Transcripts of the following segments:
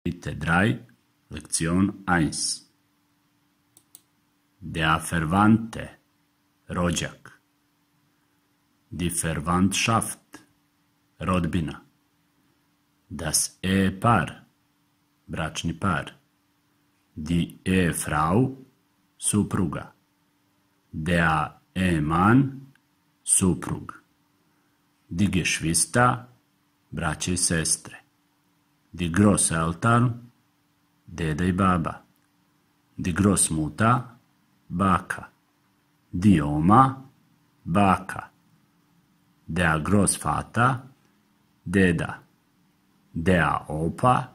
Bitte 3, Lektion 1. Der Verwandte, rođak. Die Verwandtschaft, rodbina. Das Ehepaar, bračni par. Die Ehefrau, supruga. Der Ehemann, suprug. Die Geschwister, braće i sestre. Die Großeltern, deda i baba. Die Großmutter, baka. Die Oma, baka. Der Großvater, deda. Der Opa,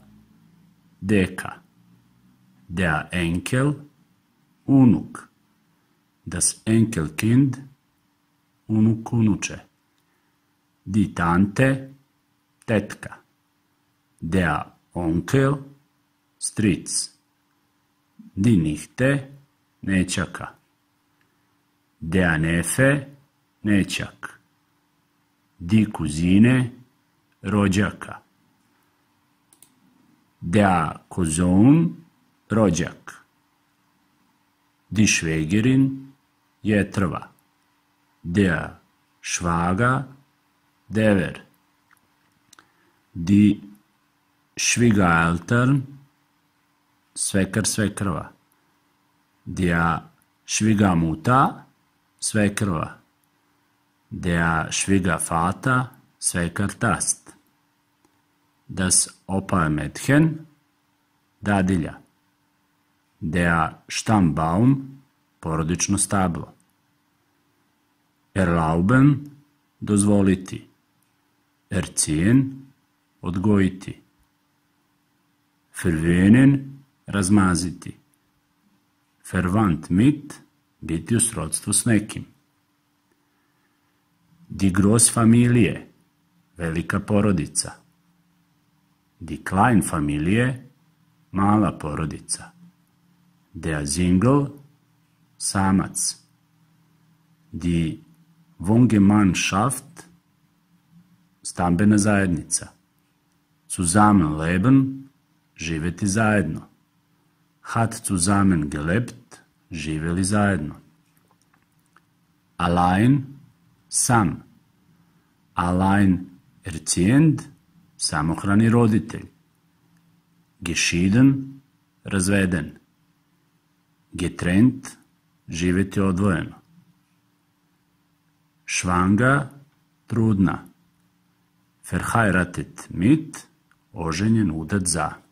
deka. Der Enkel, unuk. Das Enkelkind, unuk, unuče. Die Tante, tetka. Der Onkel, stric. Die Nichte, nećaka. Der Neffe, nećak. Die Cousine, rođaka. Der Cousin, rođak. Die Schwägerin, jetrva. Der Schwager, dever. Die Schwiegereltern, svekar, svekrva. Der Schwiegermutter, svekrva. Der Schwiegervater, svekar, tast. Das Opa-Mädchen, dadilja. Der Stammbaum, porodično stablo. Erlauben, dozvoliti. Erziehen, odgojiti. Verwöhnen, razmaziti. Verwandt mit, biti u srodstvu s nekim. Die Großfamilie, velika porodica. Die Kleinfamilie, mala porodica. Der Single, samac. Die Wohngemeinschaft, stambena zajednica. Zusammenleben, živjeti zajedno. Hat zusammen gelebt, živjeli zajedno. Allein, sam. Allein erziehend, samohrani roditelj. Geschieden, razveden. Getrennt, živjeti odvojeno. Schwanger, trudna. Verheiratet mit, oženjen, udat za.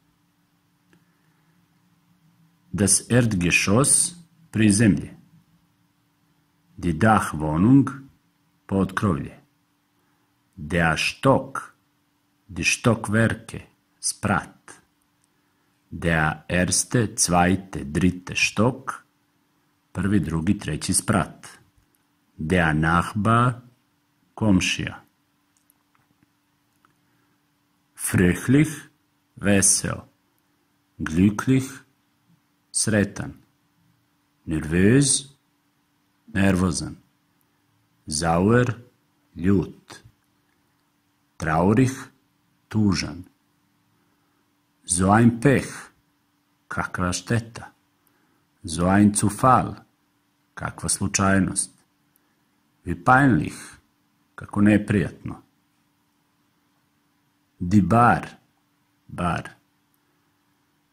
Das Erdgeschoss, prizemlje. Die Dachwohnung, potkrovlje. Der Stock, die Stockwerke, sprat. Der erste, zweite, dritte Stock, prvi, drugi, treći sprat. Der Nachbar, komšija. Fröhlich, vesel. Glücklich, sretan. Nervös, nervozan. Sauer, ljut. Traurig, tužan. So ein Pech, kakva šteta. So ein Zufall, kakva slučajnost. Wie peinlich, kako neprijatno. Die Bar, bar.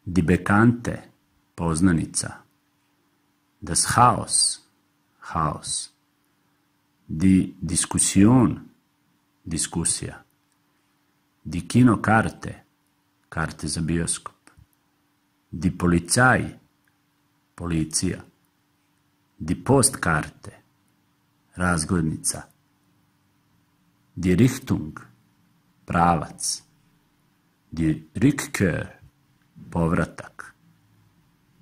Die Bekannte, poznanica. Das Haus, haus. Die Diskussion, diskusija. Die Kinokarte, karte za bioskop. Die Polizei, policija. Die Postkarte, razglednica. Die Richtung, pravac. Die Rückkehr, povratak.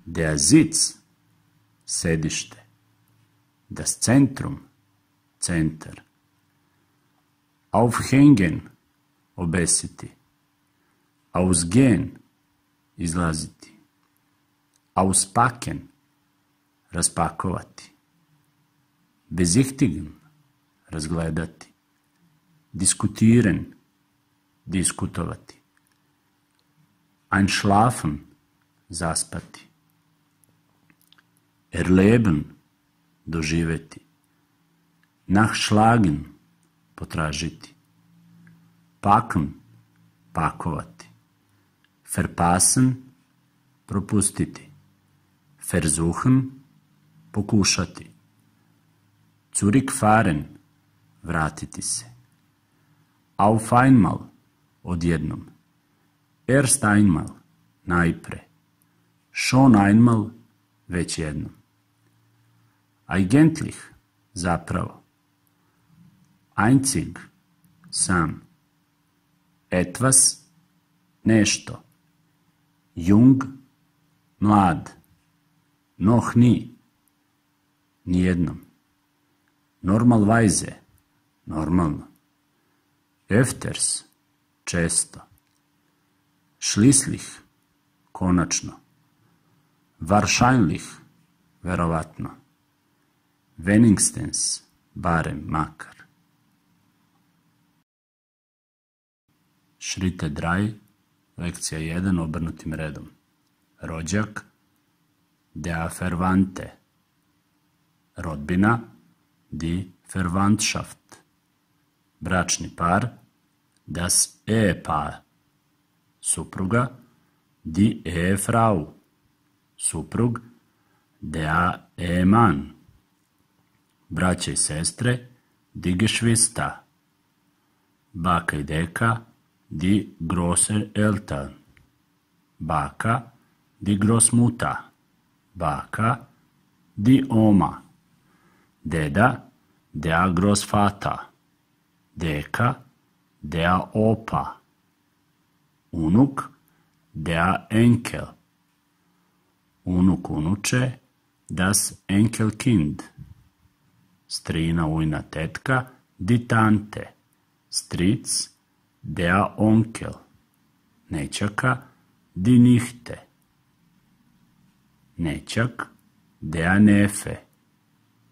Der Sitz, sedište. Das Zentrum, centar. Aufhängen, obesiti. Ausgehen, izlaziti. Auspacken, raspakovati. Besichtigen, razgledati. Diskutieren, diskutovati. einschlafen, zaspati. Erleben, doživeti. Nachschlagen, potražiti. Packen, pakovati. Verpassen, propustiti. Versuchen, pokušati. Zurückfahren, vratiti se. Auf einmal, odjednom. Erst einmal, najpre. Schon einmal, već jednom. Eigentlich, zapravo. Einzig, sam. Etwas, nešto. Jung, mlad. Noch nie, nijednom. Normalweise, normalno. Öfters, često. Schließlich, konačno. Wahrscheinlich, verovatno. Wenigstens, barem, makar. Schritte 3, lekcija 1, obrnutim redom. Rođak, der Verwandte. Rodbina, die Verwandtschaft. Bračni par, das Ehepaar. Supruga, die Ehefrau. Suprug, der Ehemann. Braća i sestre, die Geschwister. Baka i deka, die Großeltern. Baka, die Großmutter. Baka, die Oma. Deda, der Großvater. Deka, der Opa. Unuk, der Enkel. Unuk, unuče, das Enkelkind. Strina, ujna, tetka, die Tante. Stric, der Onkel. Nećaka, die Nichte. Nećak, der Neffe.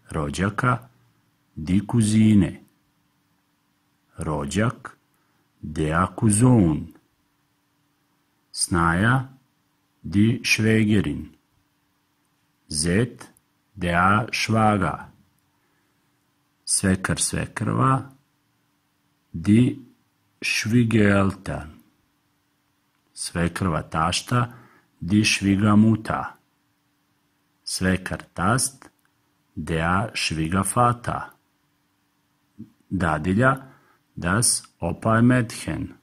Rođaka, die Cousine. Rođak, der Cousin. Snaja, die Schwägerin. Zet, der Schwager. Svekar, svekrva, die Schwiegereltern. Svekrva, tašta, die Schwiegermutter. Svekar, tast, der Schwiegervater. Dadilja, das Opa-Mädchen.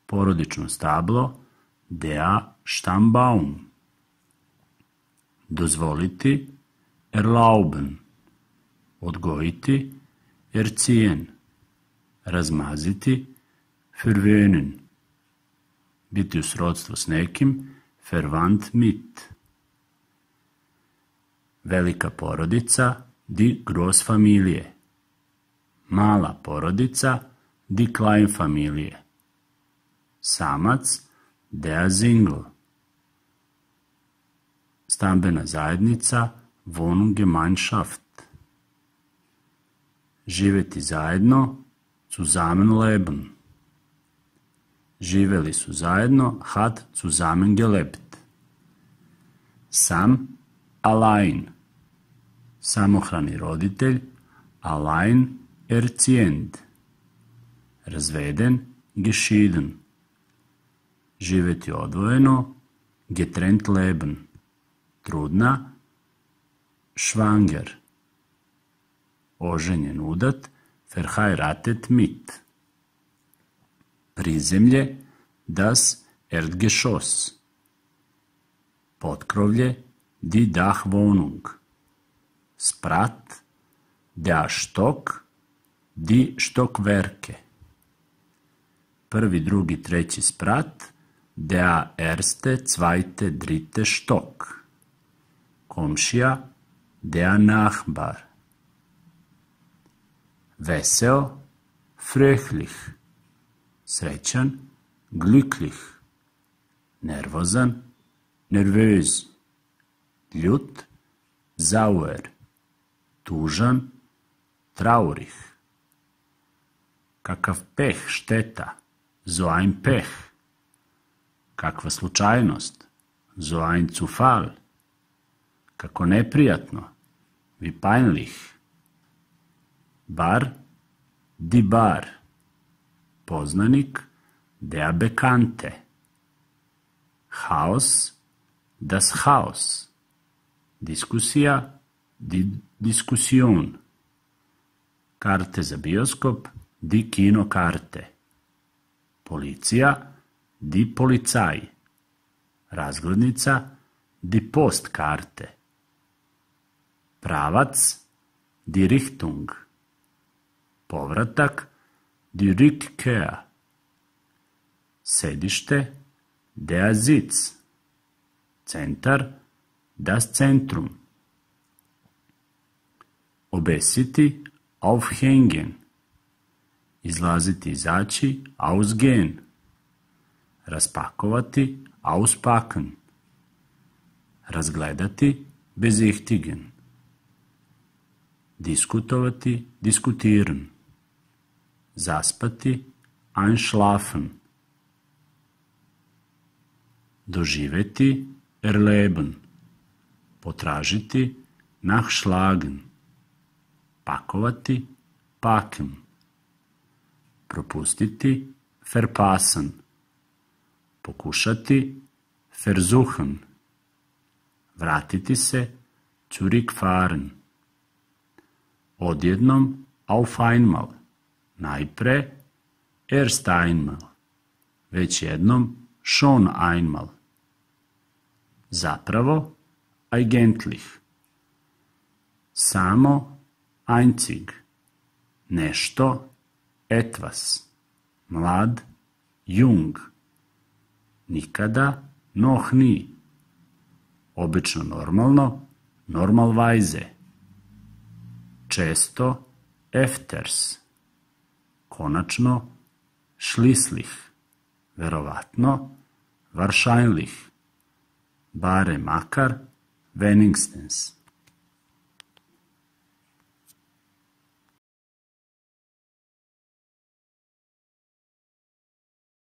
Porodično stablo, der Stammbaum. Dozvoliti, erlauben. Odgojiti, erziehen. Razmaziti, verwöhnen. Biti u srodstvu s nekim, verwandt mit. Velika porodica, die Großfamilie. Mala porodica, die Kleinfamilie. Samac, der Single. Stambena zajednica, Wohngemeinschaft. Živjeti zajedno, zusammenleben. Živjeli su zajedno, hat zusammengelebt. Sam, allein. Samohrani roditelj, allein erziehend. Razveden, geschieden. Živjeti odvojeno, getrennt leben. Trudna, schwanger. Oženjen, udat, verheiratet mit. Prizemlje, das Erdgeschoss. Potkrovlje, die Dachwohnung. Sprat, der Stock, die Stockwerke. Prvi, drugi, treći sprat, der erste, zweite, dritte Stock. Komšija, der Nachbar. Vesel, fröhlich. Srećan, glücklich. Nervozan, nervös. Ljut, sauer. Tužan, traurig. Kakav peh, šteta, so ein Pech. kakva slučajnost, so ein Zufall, kako neprijatno, wie peinlich. Bar, die Bar, poznanik, der Bekannte. Haus, das Haus, diskusija, die Diskussion. Karte za bioskop, die Kinokarte. Policija, die Polizei. Razglednica, die Postkarte. Pravac, die Richtung. Povratak, die Rückkehr. Sedište, der Sitz. Centar, das Zentrum. Obesiti, aufhängen. Izlaziti, izaći, ausgehen. Raspakovati, auspacken. Razgledati, besichtigen. Diskutovati, diskutieren. Zaspati, einschlafen. Doživeti, erleben. Potražiti, nachschlagen. Pakovati, packen. Propustiti, verpassen. Pokušati, versuchen. Vratiti se, zurückfahren. Odjednom, auf einmal. Najpre, erst einmal. Već jednom, schon einmal. Zapravo, eigentlich. Samo, einzig. Nešto, etwas. Mlad, jung. Nikada, noch nie. Obično normalno, normalweise. Često, öfters. Konačno, schließlich. Verovatno, wahrscheinlich. Bare makar, wenigstens.